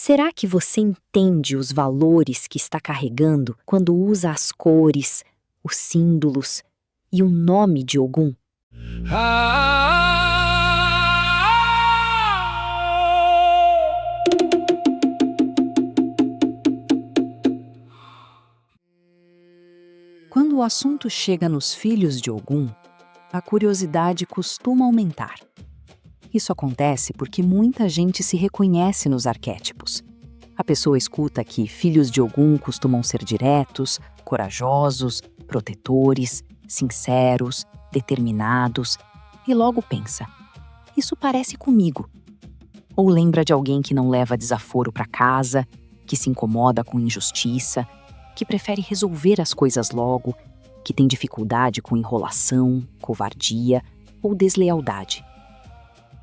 Será que você entende os valores que está carregando quando usa as cores, os símbolos e o nome de Ogum? Quando o assunto chega nos filhos de Ogum, a curiosidade costuma aumentar. Isso acontece porque muita gente se reconhece nos arquétipos. A pessoa escuta que filhos de Ogum costumam ser diretos, corajosos, protetores, sinceros, determinados, e logo pensa: isso parece comigo. Ou lembra de alguém que não leva desaforo para casa, que se incomoda com injustiça, que prefere resolver as coisas logo, que tem dificuldade com enrolação, covardia ou deslealdade.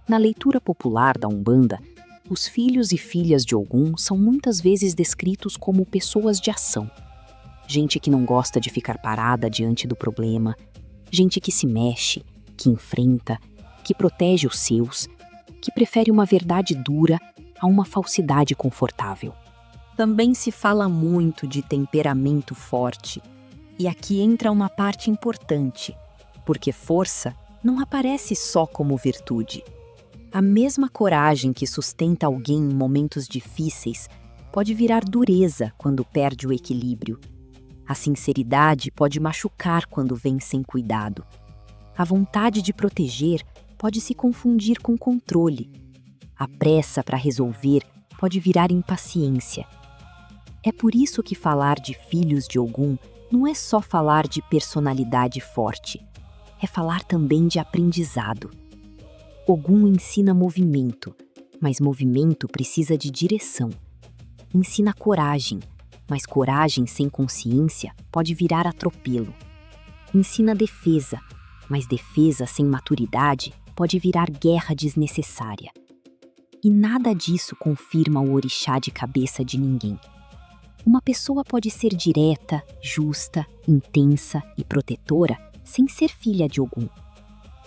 Na leitura popular da Umbanda, os filhos e filhas de Ogum são muitas vezes descritos como pessoas de ação. Gente que não gosta de ficar parada diante do problema, gente que se mexe, que enfrenta, que protege os seus, que prefere uma verdade dura a uma falsidade confortável. Também se fala muito de temperamento forte, e aqui entra uma parte importante, porque força não aparece só como virtude. A mesma coragem que sustenta alguém em momentos difíceis pode virar dureza quando perde o equilíbrio. A sinceridade pode machucar quando vem sem cuidado. A vontade de proteger pode se confundir com controle. A pressa para resolver pode virar impaciência. É por isso que falar de filhos de Ogum não é só falar de personalidade forte, é falar também de aprendizado. Ogum ensina movimento, mas movimento precisa de direção. Ensina coragem, mas coragem sem consciência pode virar atropelo. Ensina defesa, mas defesa sem maturidade pode virar guerra desnecessária. E nada disso confirma o orixá de cabeça de ninguém. Uma pessoa pode ser direta, justa, intensa e protetora sem ser filha de Ogum.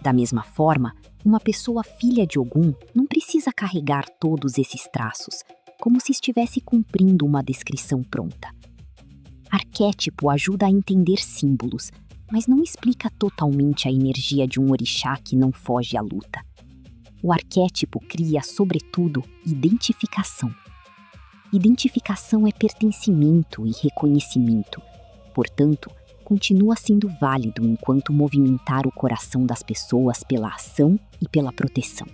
Da mesma forma, uma pessoa filha de Ogum não precisa carregar todos esses traços, como se estivesse cumprindo uma descrição pronta. Arquétipo ajuda a entender símbolos, mas não explica totalmente a energia de um orixá que não foge à luta. O arquétipo cria, sobretudo, identificação. Identificação é pertencimento e reconhecimento. Portanto, continua sendo válido enquanto movimentar o coração das pessoas pela ação e pela proteção.